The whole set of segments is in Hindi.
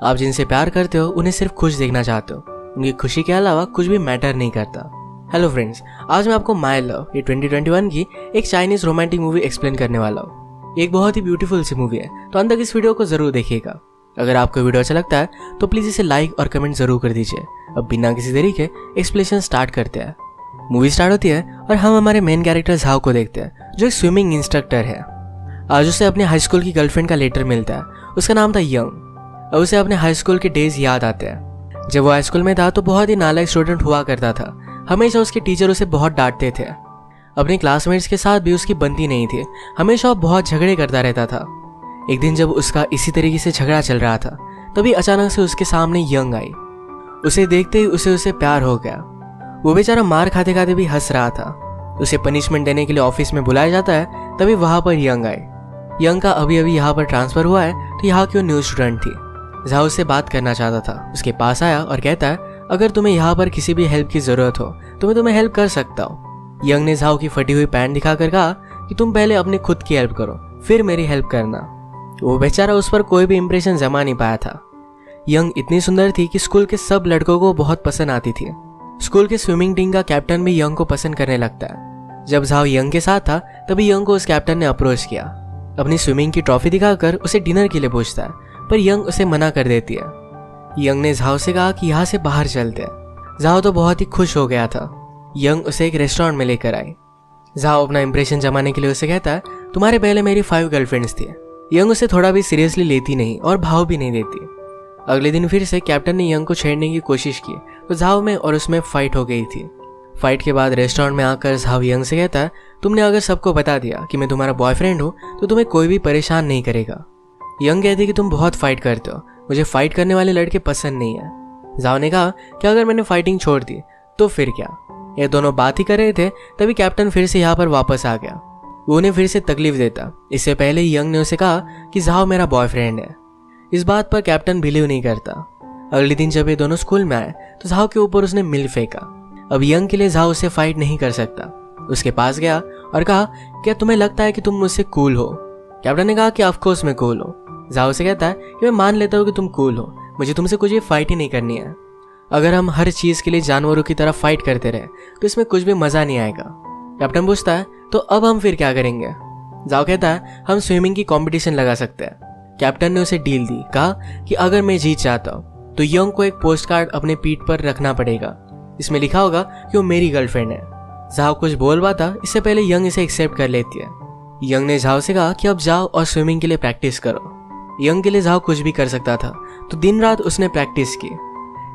आप जिनसे प्यार करते हो उन्हें सिर्फ खुश देखना चाहते हो, उनकी खुशी के अलावा कुछ भी मैटर नहीं करता। हेलो फ्रेंड्स, आज मैं आपको माय लव ये 2021 की एक चाइनीज रोमांटिक मूवी एक्सप्लेन करने वाला हूँ। एक बहुत ही ब्यूटीफुल सी मूवी है, तो अंत तक इस वीडियो को जरूर देखिएगा। अगर आपको वीडियो अच्छा लगता है तो प्लीज इसे लाइक और कमेंट जरूर कर दीजिए। अब बिना किसी देरी के एक्सप्लेनेशन स्टार्ट करते हैं। मूवी स्टार्ट होती है और हम हमारे मेन कैरेक्टर झाओ को देखते हैं, जो एक स्विमिंग इंस्ट्रक्टर है। आज उसे अपने हाई स्कूल की गर्लफ्रेंड का लेटर मिलता है। उसका नाम था यंग और उसे अपने हाई स्कूल के डेज याद आते हैं। जब वो हाई स्कूल में था तो बहुत ही नालायक स्टूडेंट हुआ करता था। हमेशा उसके टीचर उसे बहुत डांटते थे। अपने क्लासमेट्स के साथ भी उसकी बनती नहीं थी, हमेशा वो बहुत झगड़े करता रहता था। एक दिन जब उसका इसी तरीके से झगड़ा चल रहा था, तभी अचानक से उसके सामने यंग आई। उसे देखते ही उसे प्यार हो गया। वो बेचारा मार खाते खाते भी हंस रहा था। उसे पनिशमेंट देने के लिए ऑफिस में बुलाया जाता है, तभी वहां पर यंग आए। यंग का अभी अभी यहाँ पर ट्रांसफर हुआ है, तो यहाँ की वो न्यू स्टूडेंट थी। झाओ उससे बात करना चाहता था। उसके पास आया और कहता है, अगर तुम्हें यहाँ पर किसी भी हेल्प की जरूरत हो तो मैं तुम्हें हेल्प कर सकता हूँ। यंग ने झाओ की फटी हुई पैंट दिखाकर कहा कि तुम पहले अपनी खुद की हेल्प करो, फिर मेरी हेल्प करना। वो बेचारा उस पर कोई भी इंप्रेशन जमा नहीं पाया था। यंग इतनी सुंदर थी कि स्कूल के सब लड़कों को बहुत पसंद आती थी। स्कूल के स्विमिंग टीम का कैप्टन भी यंग को पसंद करने लगता है। जब झाओ यंग के साथ था तभी यंग को उस कैप्टन ने अप्रोच किया। अपनी स्विमिंग की ट्रॉफी दिखाकर उसे डिनर के लिए पूछता है, पर यंग उसे मना कर देती है। यंग ने झाओ से कहा कि यहाँ से बाहर चलते हैं। झाओ तो बहुत ही खुश हो गया था। यंग उसे एक रेस्टोरेंट में लेकर आई। झाओ अपना इंप्रेशन जमाने के लिए उसे कहता है, तुम्हारे पहले मेरी 5 गर्लफ्रेंड्स थी। यंग उसे थोड़ा भी सीरियसली लेती नहीं और भाव भी नहीं देती। अगले दिन फिर से कैप्टन ने यंग को छेड़ने की कोशिश की, तो झाओ में और उसमें फाइट हो गई थी। फाइट के बाद रेस्टोरेंट में आकर झाओ यंग से कहता है, तुमने अगर सबको बता दिया कि मैं तुम्हारा बॉयफ्रेंड हूँ तो तुम्हें कोई भी परेशान नहीं करेगा। यंग कहती है कि तुम बहुत फाइट करते हो, मुझे फाइट करने वाले लड़के पसंद नहीं है। झाओ ने कहा कि अगर मैंने फाइटिंग छोड़ दी तो फिर क्या। ये दोनों बात ही कर रहे थे, तभी कैप्टन फिर से यहाँ पर वापस आ गया। वो उन्हें फिर से तकलीफ देता। इससे पहले यंग ने उसे कहा कि झाओ मेरा बॉयफ्रेंड है। इस बात पर कैप्टन बिलीव नहीं करता। अगले दिन जब ये दोनों स्कूल में आए तो झाओ के ऊपर उसने मिल फेंका। अब यंग के लिए झाओ उससे फाइट नहीं कर सकता। उसके पास गया और कहा, क्या तुम्हें लगता है कि तुम मुझसे कूल हो? कैप्टन ने कहा कि ऑफ कोर्स मैं कूल हूँ। झाओ से कहता है कि मैं मान लेता हूँ कि तुम कूल हो, मुझे तुमसे कुछ भी फाइट ही नहीं करनी है। अगर हम हर चीज के लिए जानवरों की तरह फाइट करते रहे तो इसमें कुछ भी मजा नहीं आएगा। कैप्टन पूछता है, तो अब हम फिर क्या करेंगे? झाओ कहता है, हम स्विमिंग की कंपटीशन लगा सकते हैं। कैप्टन ने उसे डील दी, कहा कि अगर मैं जीत जाता हूँ तो यंग को एक पोस्ट कार्ड अपने पीठ पर रखना पड़ेगा। इसमें लिखा होगा कि वो मेरी गर्लफ्रेंड है। झाओ कुछ बोल पाता इससे पहले यंग इसे एक्सेप्ट कर लेती है। यंग ने झाओ से कहा कि अब जाओ और स्विमिंग के लिए प्रैक्टिस करो। यंग के लिए झाओ कुछ भी कर सकता था, तो दिन रात उसने प्रैक्टिस की।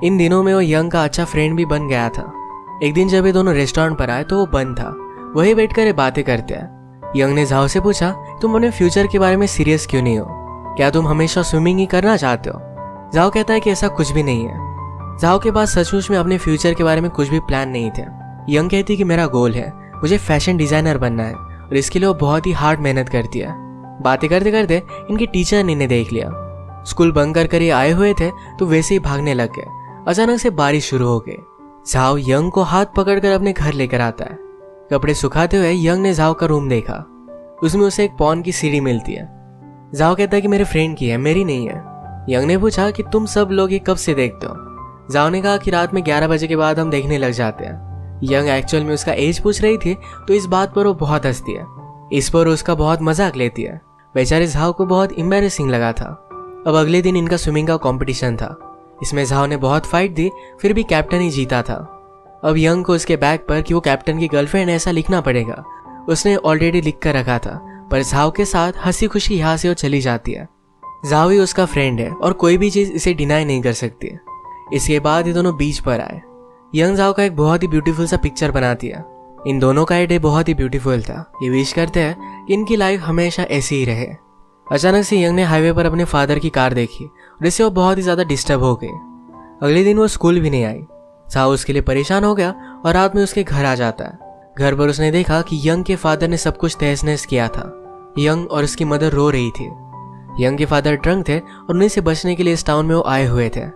इन दिनों में वो यंग का अच्छा फ्रेंड भी बन गया था। एक दिन जब ये दोनों रेस्टोरेंट पर आए तो वो बंद था। वही बैठकर ये बातें करते हैं। यंग ने झाओ से पूछा, तुम अपने फ्यूचर के बारे में सीरियस क्यों नहीं हो? क्या तुम हमेशा स्विमिंग ही करना चाहते हो? झाओ कहता है कि ऐसा कुछ भी नहीं है। झाओ के पास सचमुच में अपने फ्यूचर के बारे में कुछ भी प्लान नहीं थे। यंग कहती कि मेरा गोल है, मुझे फैशन डिजाइनर बनना है और इसके लिए वो बहुत ही हार्ड मेहनत करती है। बातें करते करते इनके टीचर ने इन्हें देख लिया। स्कूल बंक कर ये आए हुए थे तो वैसे ही भागने लग गए। अचानक से बारिश शुरू हो गई। झाओ यंग को हाथ पकड़कर अपने घर लेकर आता है। कपड़े सुखाते हुए यंग ने झाओ का रूम देखा। उसमें उसे एक पॉन की सीढ़ी मिलती है। झाओ कहता है कि मेरे फ्रेंड की है, मेरी नहीं है। यंग ने पूछा कि तुम सब लोग ये कब से देखते हो? झाओ ने कहा कि रात में 11 बजे के बाद हम देखने लग जाते हैं। यंग एक्चुअल में उसका एज पूछ रही थी, तो इस बात पर वो बहुत हंसती है। इस पर उसका बहुत मजाक लेती है। बेचारे झाओ को बहुत एम्बैरेसिंग लगा था। अब अगले दिन इनका स्विमिंग का कंपटीशन था। इसमें झाओ ने बहुत फाइट दी, फिर भी कैप्टन ही जीता था। अब यंग को उसके बैग पर कि वो कैप्टन की गर्लफ्रेंड ऐसा लिखना पड़ेगा। उसने ऑलरेडी लिख कर रखा था, पर झाओ के साथ हंसी खुशी यहाँ से वो चली जाती है। झाओ ही उसका फ्रेंड है और कोई भी चीज इसे डिनाई नहीं कर सकती। इसके बाद ये दोनों बीच पर आए। यंग झाओ का एक बहुत ही ब्यूटीफुल सा पिक्चर बनाती है। इन दोनों का डे बहुत ही ब्यूटीफुल था। ये विश करते हैं कि इनकी लाइफ हमेशा ऐसी ही रहे। अचानक से यंग ने हाईवे पर अपने फादर की कार देखी और इससे वो बहुत ही ज्यादा डिस्टर्ब हो गई। अगले दिन वो स्कूल भी नहीं आई। झाओ उसके लिए परेशान हो गया और रात में उसके घर आ जाता है। घर पर उसने देखा कि यंग के फादर ने सब कुछ तहस नहस किया था। यंग और उसकी मदर रो रही थी। यंग के फादर ड्रंक थे और उन्हीं से बचने के लिए इस टाउन में वो आए हुए थे।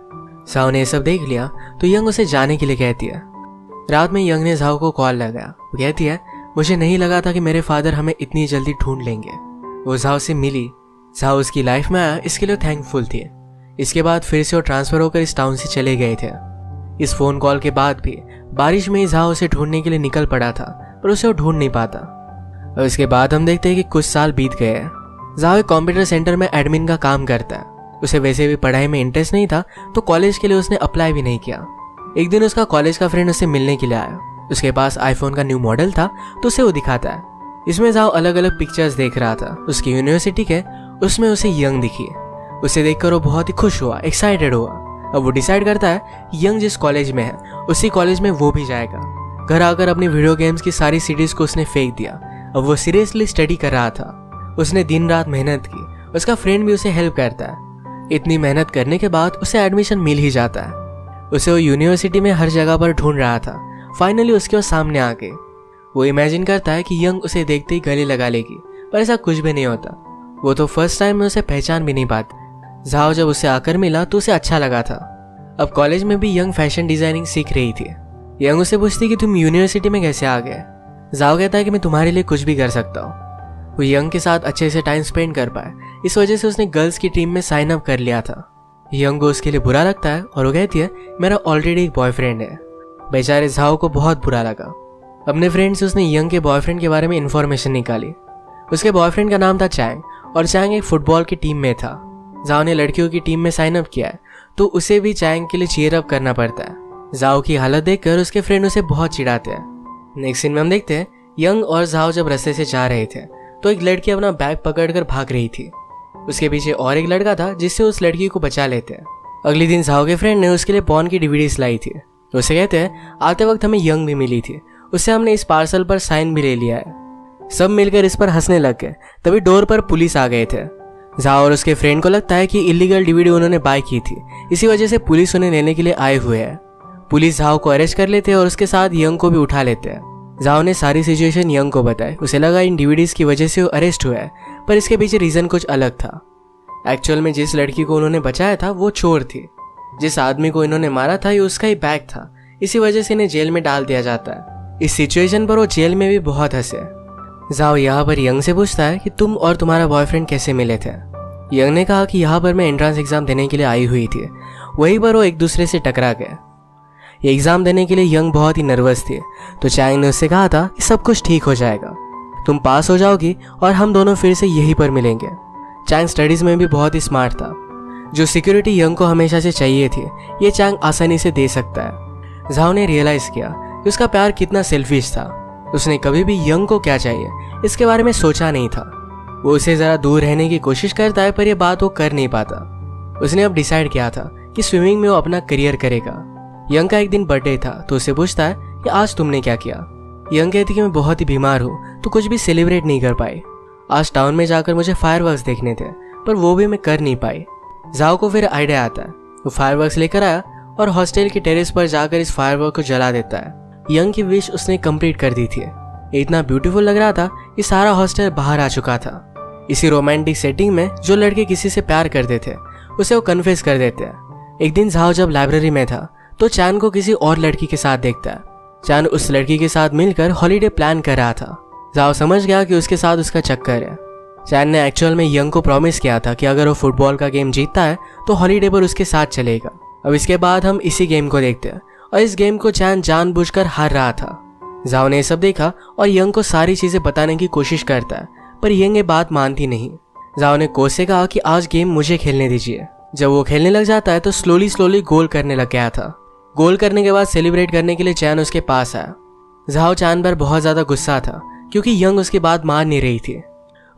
झाओ ने ये सब देख लिया तो यंग उसे जाने के लिए कहती है। रात में यंग ने झाओ को कॉल लगाया। वो कहती है, मुझे नहीं लगा था कि मेरे फादर हमें इतनी जल्दी ढूंढ लेंगे। वो झाओ से मिली। झाओ उसकी लाइफ में आया, इसके लिए थैंकफुल थी। इसके बाद फिर से वो ट्रांसफर होकर इस टाउन से चले गए थे। इस फोन कॉल के बाद भी बारिश में ही झाओ उसे ढूंढने के लिए निकल पड़ा था, पर उसे वो ढूंढ नहीं पाता। और इसके बाद हम देखते हैं कि कुछ साल बीत गए हैं। झाओ एक कंप्यूटर सेंटर में एडमिन का काम करता है। उसे वैसे भी पढ़ाई में इंटरेस्ट नहीं था, तो कॉलेज के लिए उसने अप्लाई भी नहीं किया। एक दिन उसका कॉलेज का फ्रेंड उससे मिलने के लिए आया। उसके पास आईफोन का न्यू मॉडल था, तो उसे वो दिखाता है। इसमें झाओ अलग अलग पिक्चर्स देख रहा था उसकी यूनिवर्सिटी के। उसमें उसे यंग दिखी। उसे देखकर वो बहुत ही खुश हुआ, एक्साइटेड हुआ। अब वो डिसाइड करता है यंग जिस कॉलेज में है उसी कॉलेज में वो भी जाएगा। घर आकर अपनी वीडियो गेम्स की सारी सीडीज को उसने फेंक दिया। अब वो सीरियसली स्टडी कर रहा था। उसने दिन रात मेहनत की। उसका फ्रेंड भी उसे हेल्प करता है। इतनी मेहनत करने के बाद उसे एडमिशन मिल ही जाता है। उसे वो यूनिवर्सिटी में हर जगह पर ढूंढ रहा था। फाइनली उसके वो सामने आ गए। वो इमेजिन करता है कि यंग उसे देखते ही गले लगा लेगी, पर ऐसा कुछ भी नहीं होता। वो तो फर्स्ट टाइम में उसे पहचान भी नहीं पाती। झाओ जब उसे आकर मिला तो उसे अच्छा लगा था। अब कॉलेज में भी यंग फैशन डिजाइनिंग सीख रही थी। यंग उसे पूछती कि तुम यूनिवर्सिटी में कैसे आ गए। झाओ कहता है कि मैं तुम्हारे लिए कुछ भी कर सकता हूँ। वो यंग के साथ अच्छे से टाइम स्पेंड कर पाए, इस वजह से उसने गर्ल्स की टीम में साइन अप कर लिया था। यंग को उसके लिए बुरा लगता है और वो कहती है मेरा ऑलरेडी एक बॉयफ्रेंड है। बेचारे झाओ को बहुत बुरा लगा। अपने फ्रेंड से उसने यंग के बॉयफ्रेंड के बारे में इंफॉर्मेशन निकाली। उसके बॉयफ्रेंड का नाम था चैंग, और चैंग एक फुटबॉल की टीम में था। झाओ ने लड़कियों की टीम में साइन अप किया है, तो उसे भी चैंग के लिए चीयर अप करना पड़ता है। झाओ की हालत देखकर उसके फ्रेंड उसे बहुत चिढ़ाते हैं। नेक्स्ट सीन में हम देखते हैं यंग और झाओ जब रास्ते से जा रहे थे तो एक लड़की अपना बैग पकड़कर भाग रही थी। उसके पीछे और एक लड़का था जिससे उस लड़की को बचा लेते हैं। अगले दिन झाओ के फ्रेंड ने उसके लिए पॉर्न की डीवीडीज लाई थी। उसे कहते हैं आते वक्त हमें यंग भी मिली थी, उससे हमने इस पार्सल पर साइन भी ले लिया है। सब मिलकर इस पर हंसने लग गए। तभी डोर पर पुलिस आ गए थे। झाओ और उसके फ्रेंड को लगता है कि इलीगल डीवीडी उन्होंने बाय की थी, इसी वजह से पुलिस उन्हें लेने के लिए आए हुए है। पुलिस झाओ को अरेस्ट कर लेते हैं और उसके साथ यंग को भी उठा लेते हैं। झाओ ने सारी सिचुएशन यंग को बताई। उसे लगा इन डीवीडीज की वजह से वो अरेस्ट हुआ है, पर इसके पीछे रीजन कुछ अलग था। एक्चुअल में जिस लड़की को उन्होंने बचाया था वो चोर थी। जिस आदमी को इन्होंने मारा था ये उसका ही बैग था, इसी वजह से इन्हें जेल में डाल दिया जाता है। इस सिचुएशन पर वो जेल में भी बहुत हंसे। झाओ यहाँ पर यंग से पूछता है कि तुम और तुम्हारा बॉयफ्रेंड कैसे मिले थे। यंग ने कहा कि यहाँ पर मैं एंट्रेंस एग्जाम देने के लिए आई हुई थी, वहीं पर वो एक दूसरे से टकरा गए। ये एग्जाम देने के लिए यंग बहुत ही नर्वस थी, तो चैंग ने उससे कहा था कि सब कुछ ठीक हो जाएगा, तुम पास हो जाओगी और हम दोनों फिर से यहीं पर मिलेंगे। चैंग स्टडीज में भी बहुत ही स्मार्ट था। जो सिक्योरिटी यंग को हमेशा से चाहिए थी ये चैंग आसानी से दे सकता है। झाओ ने रियलाइज किया कि उसका प्यार कितना सेल्फिश था। उसने कभी भी यंग को क्या चाहिए इसके बारे में सोचा नहीं था। वो उसे जरा दूर रहने की कोशिश करता है, पर यह बात वो कर नहीं पाता। उसने अब डिसाइड किया था कि स्विमिंग में वो अपना करियर करेगा। यंग का एक दिन बर्थडे था, तो उसे पूछता है कि आज तुमने क्या किया। यंग कहती कि मैं बहुत ही बीमार हूँ, तो कुछ भी सेलिब्रेट नहीं कर पाई। आज टाउन में जाकर मुझे फायरवर्क्स देखने थे, पर वो भी मैं कर नहीं पाई। झाओ को फिर आइडिया आता है। वो फायरवर्क्स लेकर आया और हॉस्टल के टेरेस पर जाकर इस फायरवर्क को जला देता है। यंग की विश उसने कंप्लीट कर दी थी। ये इतना ब्यूटीफुल लग रहा था कि सारा हॉस्टल बाहर आ चुका था। इसी रोमांटिक सेटिंग में जो लड़के किसी से प्यार करते थे उसे वो कन्फेस कर देते हैं। एक दिन झाओ जब लाइब्रेरी में था तो चान को किसी और लड़की के साथ देखता है। चान उस लड़की के साथ मिलकर हॉलीडे प्लान कर रहा था। झाओ समझ गया कि उसके साथ उसका चक्कर है। चैन ने एक्चुअल में यंग को प्रॉमिस किया था कि अगर वो फुटबॉल का गेम जीतता है तो हॉलीडे पर उसके साथ चलेगा। अब इसके बाद हम इसी गेम को देखते हैं और इस गेम को चैन जानबूझकर हार रहा था। झाओ ने सब देखा और यंग को सारी चीजें बताने की कोशिश करता है, पर यंग ये बात मानती नहीं। झाओ ने कोच से कहा कि आज गेम मुझे खेलने दीजिए। जब वो खेलने लग जाता है तो स्लोली गोल करने लग गया था। गोल करने के बाद सेलिब्रेट करने के लिए चैन उसके पास आया। झाओ चैन पर बहुत ज्यादा गुस्सा था क्योंकि यंग उसकी बात मान नहीं रही थी।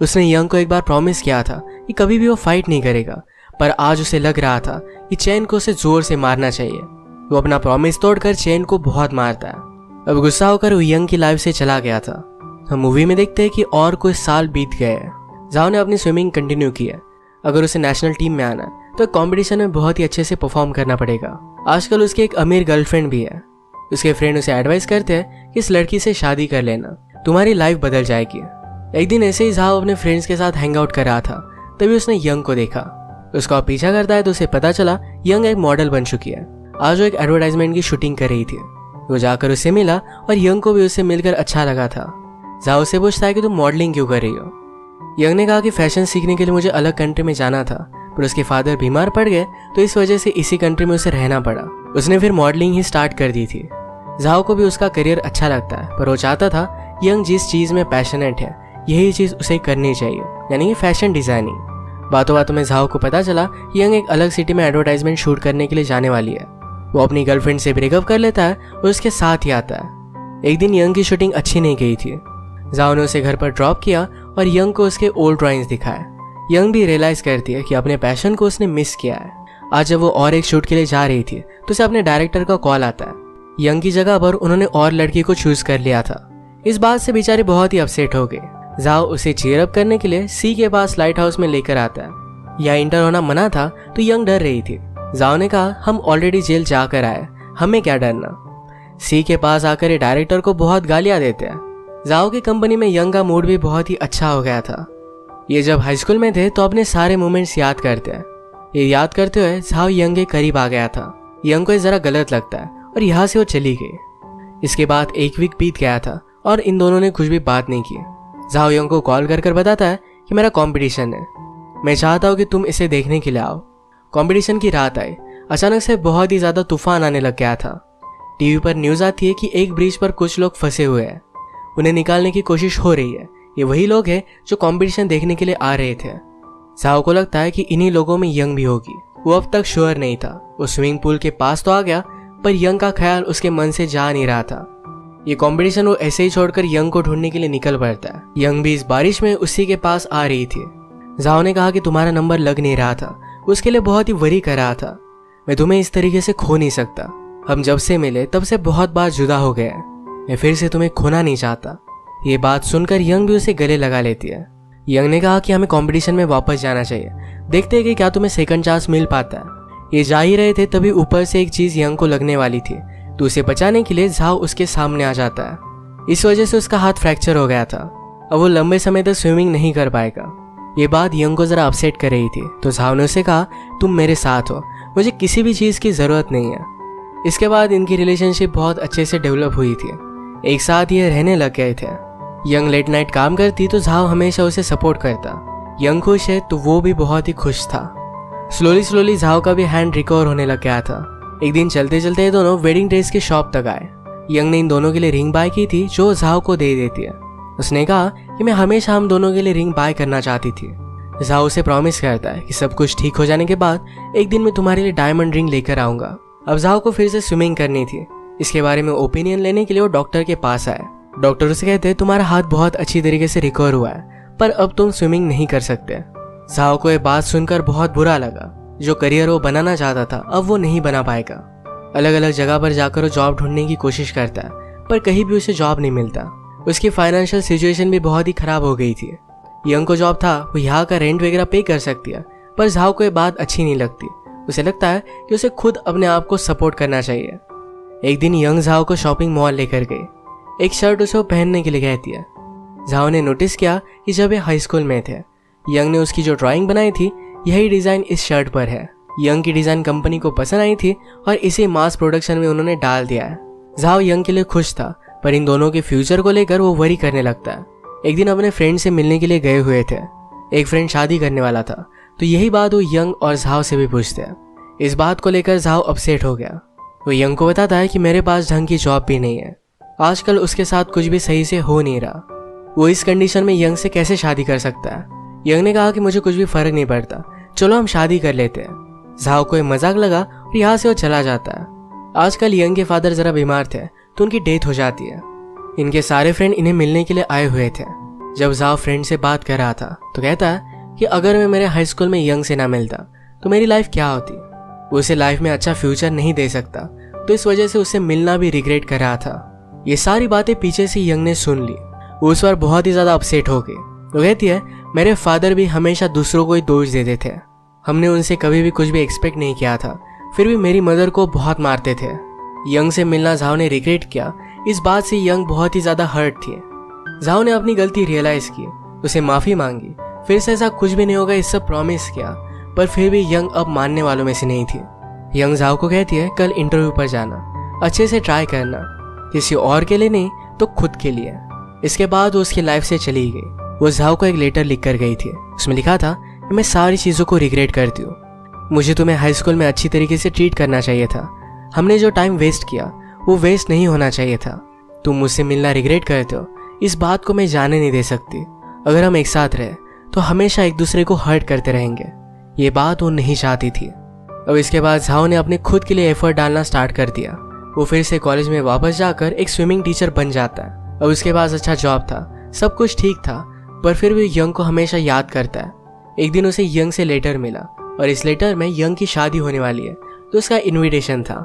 उसने यंग को एक बार प्रॉमिस किया था कि कभी भी वो फाइट नहीं करेगा, पर आज उसे लग रहा था कि चैन को उसे जोर से मारना चाहिए। वो अपना प्रॉमिस तोड़कर चैन को बहुत मारता है। अब गुस्सा होकर वो यंग की लाइफ से चला गया था। हम मूवी में देखते हैं कि और कुछ साल बीत गए हैं। झाओ ने अपनी स्विमिंग कंटिन्यू की है। अगर उसे नेशनल टीम में आना है तो कंपटीशन में बहुत ही अच्छे से परफॉर्म करना पड़ेगा। आजकल उसकी एक अमीर गर्लफ्रेंड भी है। उसके फ्रेंड उसे एडवाइस करते हैं कि इस लड़की से शादी कर लेना, तुम्हारी लाइफ बदल जाएगी। एक दिन ऐसे ही झाओ अपने फ्रेंड्स के साथ हैंग आउट कर रहा था, तभी उसने यंग को देखा। उसका पीछा करता है तो उसे पता चला यंग एक मॉडल बन चुकी है। आज वो एक एडवर्टाइजमेंट की शूटिंग कर रही थी। वो जाकर उससे मिला और यंग को भी उससे मिलकर अच्छा लगा था। झाओ से पूछता है कि तुम मॉडलिंग क्यों कर रही हो। यंग ने कहा कि फैशन सीखने के लिए मुझे अलग कंट्री में जाना था, पर उसके फादर बीमार पड़ गए तो इस वजह से इसी कंट्री में उसे रहना पड़ा। उसने फिर मॉडलिंग ही स्टार्ट कर दी थी। झाओ को भी उसका करियर अच्छा लगता है, पर वो चाहता था यंग जिस चीज़ में पैशनेट है यही चीज़ उसे करनी चाहिए, यानी कि फैशन डिज़ाइनिंग। बातों बातों में झाओ को पता चला कि यंग एक अलग सिटी में एडवर्टाइजमेंट शूट करने के लिए जाने वाली है। वो अपनी गर्लफ्रेंड से ब्रेकअप कर लेता है और उसके साथ ही आता है। एक दिन यंग की शूटिंग अच्छी नहीं गई थी। झाओ ने उसे घर पर ड्रॉप किया और यंग को उसके ओल्ड ड्राइंग्स दिखाए। यंग भी रियलाइज करती है कि अपने पैशन को उसने मिस किया है। आज जब वो और एक शूट के लिए जा रही थी तो उसे अपने डायरेक्टर का कॉल आता है। यंग की जगह पर उन्होंने और लड़की को चूज कर लिया था। इस बात से बेचारे बहुत ही अपसेट हो गए। झाओ उसे चीयर अप करने के लिए सी के पास लाइट हाउस में लेकर आता है। यहाँ इंटर होना मना था तो यंग डर रही थी। झाओ ने कहा, हम ऑलरेडी जेल जाकर आए, हमें क्या डरना। सी के पास आकर ये डायरेक्टर को बहुत गालियां देते हैं। झाओ की कंपनी में यंग का मूड भी बहुत ही अच्छा हो गया था। ये जब हाई स्कूल में थे तो अपने सारे मोमेंट्स याद करते हैं। ये याद करते हुए झाओ यंग के करीब आ गया था। यंग को जरा गलत लगता है और यहाँ से वो चली गई। इसके बाद एक वीक बीत गया था और इन दोनों ने कुछ भी बात नहीं की। झाओ यंग को कॉल कर बताता है कि मेरा कंपटीशन है, मैं चाहता हूँ कि तुम इसे देखने के लिए आओ। कंपटीशन की रात आई। अचानक से बहुत ही ज्यादा तूफान आने लग गया था। टीवी पर न्यूज आती है कि एक ब्रिज पर कुछ लोग फंसे हुए हैं, उन्हें निकालने की कोशिश हो रही है। ये वही लोग हैं जो कंपटीशन देखने के लिए आ रहे थे। झाओ को लगता है कि इन्हीं लोगों में यंग भी होगी। वो अब तक श्योर नहीं था। वो स्विमिंग पूल के पास तो आ गया पर यंग का ख्याल उसके मन से जा नहीं रहा था। ये कंपटीशन वो ऐसे ही छोड़कर यंग को ढूंढने के लिए निकल पड़ता है। यंग भी इस बारिश में उसी के पास आ रही थी। झाओ ने कहा कि तुम्हारा नंबर लग नहीं रहा था, उसके लिए बहुत ही वरी कर रहा था। मैं तुम्हें इस तरीके से खो नहीं सकता। हम जब से मिले तब से बहुत बार जुदा हो गए। मैं फिर से तुम्हें खोना नहीं चाहता। ये बात सुनकर यंग भी उसे गले लगा लेती है। यंग ने कहा कि हमें कंपटीशन में वापस जाना चाहिए, देखते हैं कि क्या तुम्हें सेकंड चांस मिल पाता है। ये जा ही रहे थे तभी ऊपर से एक चीज यंग को लगने वाली थी, तो उसे बचाने के लिए झाओ उसके सामने आ जाता है। इस वजह से उसका हाथ फ्रैक्चर हो गया था। अब वो लंबे समय तक स्विमिंग नहीं कर पाएगा। ये बात यंग को जरा अपसेट कर रही थी, तो झाओ ने उसे कहा, तुम मेरे साथ हो, मुझे किसी भी चीज की जरूरत नहीं है। इसके बाद इनकी रिलेशनशिप बहुत अच्छे से डेवलप हुई थी। एक साथ ये रहने लग गए थे। यंग लेट नाइट काम करती तो झाओ हमेशा उसे सपोर्ट करता। यंग खुश है तो वो भी बहुत ही खुश था। स्लोली झाओ का भी हैंड रिकवर होने लग गया था। एक दिन चलते चलते ये दोनों वेडिंग ड्रेस की शॉप तक आए। यंग ने इन दोनों के लिए रिंग बाय की थी जो झाओ को दे देती है। उसने कहा कि मैं हमेशा हम दोनों के लिए रिंग बाय करना चाहती थी। झाओ उसे प्रॉमिस करता है कि सब कुछ ठीक हो जाने के बाद एक दिन मैं तुम्हारे लिए डायमंड रिंग लेकर आऊंगा। अब झाओ को फिर से स्विमिंग करनी थी। इसके बारे में ओपिनियन लेने के लिए वो डॉक्टर के पास आए। डॉक्टर उसे कहते हैं, तुम्हारा हाथ बहुत अच्छी तरीके से रिकवर हुआ है, पर अब तुम स्विमिंग नहीं कर सकते। झाओ को ये बात सुनकर बहुत बुरा लगा। जो करियर वो बनाना चाहता था अब वो नहीं बना पाएगा। अलग अलग जगह पर जाकर वो जॉब ढूंढने की कोशिश करता है, पर कहीं भी उसे जॉब नहीं मिलता। उसकी फाइनेंशियल सिचुएशन भी बहुत ही खराब हो गई थी। यंग को जॉब था, वो यहाँ का रेंट वगैरह पे कर सकती है, पर झाओ को ये बात अच्छी नहीं लगती। उसे लगता है कि उसे खुद अपने आप को सपोर्ट करना चाहिए। एक दिन यंग झाओ को शॉपिंग मॉल लेकर गई। एक शर्ट उसे वो पहनने के लिए कहती है। झाओ ने नोटिस किया कि जब ये हाई स्कूल में थे, यंग ने उसकी जो ड्राइंग बनाई थी यही डिजाइन इस शर्ट पर है। यंग की डिजाइन कंपनी को पसंद आई थी और इसे मास प्रोडक्शन में उन्होंने डाल दिया है। झाओ यंग के लिए खुश था, पर इन दोनों के फ्यूचर को लेकर वो वरी करने लगता है। एक दिन अपने फ्रेंड से मिलने के लिए गए हुए थे। एक फ्रेंड शादी करने वाला था, तो यही बात वो यंग और झाओ से भी पूछते हैं। इस बात को लेकर झाओ अपसेट हो गया। वो यंग को बताता है कि मेरे पास ढंग की जॉब भी नहीं है, आजकल उसके साथ कुछ भी सही से हो नहीं रहा। वो इस कंडीशन में यंग से कैसे शादी कर सकता है। यंग ने कहा कि मुझे कुछ भी फर्क नहीं पड़ता, चलो हम शादी कर लेते हैं। झाओ को ये मजाक लगा और यहाँ से वो चला जाता है। आजकल यंग के फादर जरा बीमार थे तो उनकी डेथ हो जाती है। इनके सारे फ्रेंड इन्हें मिलने के लिए आए हुए थे। जब झाओ फ्रेंड से बात कर रहा था तो कहता है कि अगर मैं मेरे हाई स्कूल में यंग से ना मिलता तो मेरी लाइफ क्या होती। वो उसे लाइफ में अच्छा फ्यूचर नहीं दे सकता, तो इस वजह से उसे मिलना भी रिग्रेट कर रहा था। ये सारी बातें पीछे से यंग ने सुन ली। वो उस पर बहुत ही ज्यादा अपसेट हो गई। वो कहती है, मेरे फादर भी हमेशा दूसरों को ही दोष देते थे। हमने उनसे कभी भी कुछ भी एक्सपेक्ट नहीं किया था, फिर भी मेरी मदर को बहुत मारते थे। यंग से मिलना झाओ ने रिग्रेट किया। इस बात से यंग बहुत ही ज्यादा हर्ट थी। झाओ ने अपनी गलती रियलाइज की, उसे माफी मांगी, फिर से ऐसा कुछ भी नहीं होगा इस सब प्रॉमिस किया, पर फिर भी यंग अब मानने वालों में से नहीं थी। यंग झाओ को कहती है, कल इंटरव्यू पर जाना, अच्छे से ट्राई करना, किसी और के लिए नहीं तो खुद के लिए। इसके बाद वो उसकी लाइफ से चली गई। वो झाओ को एक लेटर लिख कर गई थी। उसमें लिखा था मैं सारी चीज़ों को रिग्रेट करती हूँ। मुझे तुम्हें हाई स्कूल में अच्छी तरीके से ट्रीट करना चाहिए था। हमने जो टाइम वेस्ट किया वो वेस्ट नहीं होना चाहिए था। तुम मुझसे मिलना रिग्रेट करते हो, इस बात को मैं जाने नहीं दे सकती। अगर हम एक साथ रहे तो हमेशा एक दूसरे को हर्ट करते रहेंगे। ये बात वो नहीं चाहती थी। अब इसके बाद झाओ ने अपने खुद के लिए एफर्ट डालना स्टार्ट कर दिया। वो फिर से कॉलेज में वापस जाकर एक स्विमिंग टीचर बन जाता है। अब उसके पास अच्छा जॉब था, सब कुछ ठीक था, पर फिर भी यंग को हमेशा याद करता है। एक दिन उसे यंग से लेटर मिला और इस लेटर में यंग की शादी होने वाली है तो उसका इनविटेशन था।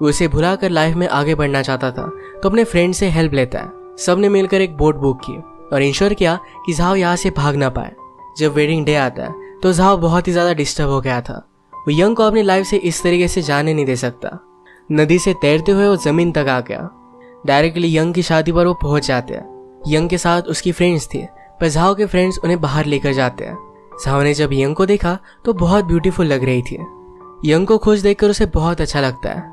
वो उसे भुलाकर लाइफ में आगे बढ़ना चाहता था तो अपने फ्रेंड से हेल्प लेता है। सबने मिलकर एक बोट बुक की और इंश्योर किया कि झाओ यहाँ से भाग ना पाए। जब वेडिंग डे आता है तो झाओ बहुत ही ज्यादा डिस्टर्ब हो गया था। वो यंग को अपनी लाइफ से इस तरीके से जाने नहीं दे सकता। नदी से तैरते हुए वो जमीन तक आ गया। डायरेक्टली यंग की शादी पर वो पहुंच जाते हैं। यंग के साथ उसकी फ्रेंड्स थी, पर झाओ के फ्रेंड्स उन्हें बाहर लेकर जाते हैं। झाओ ने जब यंग को देखा तो बहुत ब्यूटीफुल लग रही थी। यंग को खुश देखकर उसे बहुत अच्छा लगता है।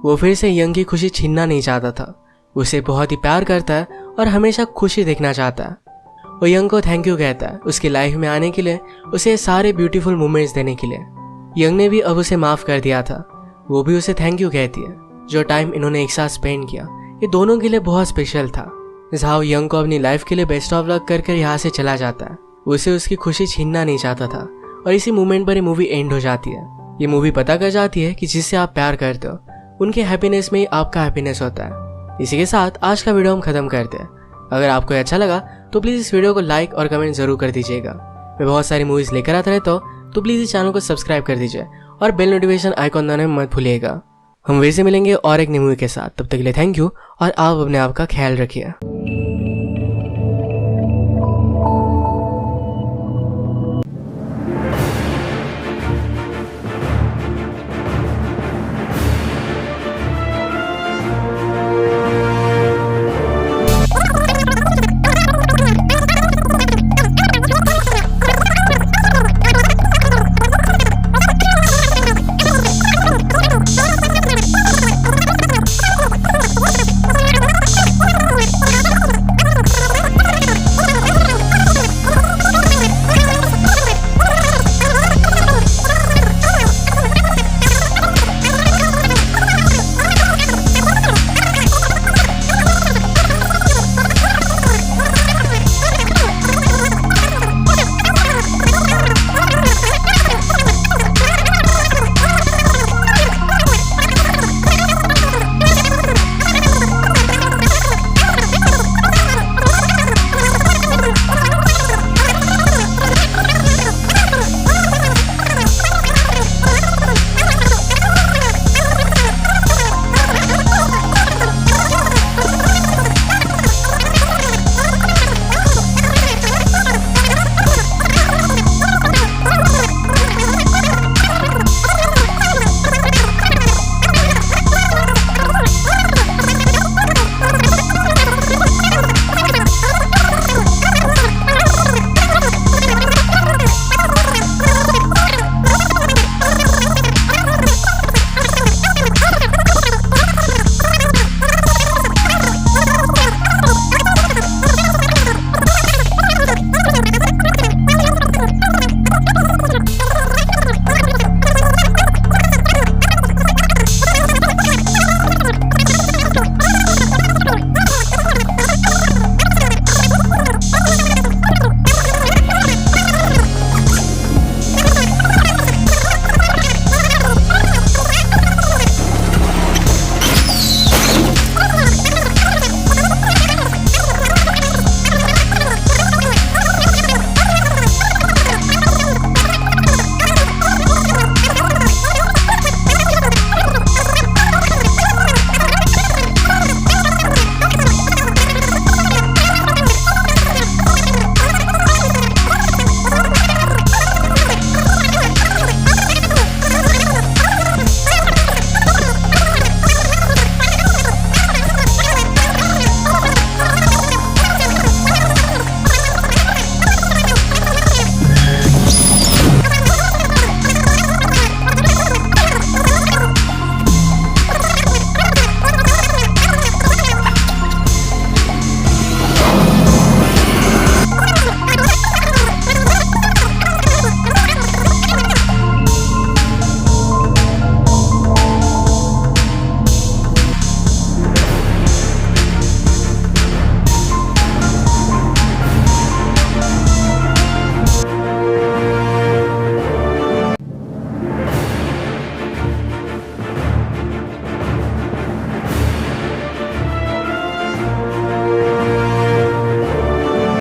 वो फिर से यंग की खुशी छीनना नहीं चाहता था। उसे बहुत ही प्यार करता है और हमेशा खुशी देखना चाहता है। वो यंग को थैंक यू कहता है उसकी लाइफ में आने के लिए, उसे सारे ब्यूटीफुल मोमेंट्स देने के लिए। यंग ने भी अब उसे माफ कर दिया था। वो भी उसे थैंक यू कहती है। जो टाइम इन्होंने एक साथ स्पेंड किया ये दोनों के लिए बहुत स्पेशल था। झाओ यंग को अपनी लाइफ के लिए बेस्ट ऑफ लक कर यहाँ से चला जाता है। उसे उसकी खुशी छीनना नहीं चाहता था और इसी मोमेंट पर ये मूवी एंड हो जाती है। ये मूवी पता कर जाती है कि जिससे आप प्यार करते हो उनके हैप्पीनेस में ही आपका हैप्पीनेस होता है। इसी के साथ आज का वीडियो हम खत्म करते हैं। अगर आपको अच्छा लगा तो प्लीज़ इस वीडियो को लाइक और कमेंट जरूर कर दीजिएगा। मैं बहुत सारी मूवीज़ लेकर आता रहता हूँ तो प्लीज़ इस चैनल को सब्सक्राइब कर दीजिए और बेल नोटिफिकेशन आइकॉन दबाना मत भूलिएगा। हम वैसे मिलेंगे और एक नई मूवी के साथ। तब तक के लिए थैंक यू और आप अपने आप का ख्याल रखिए।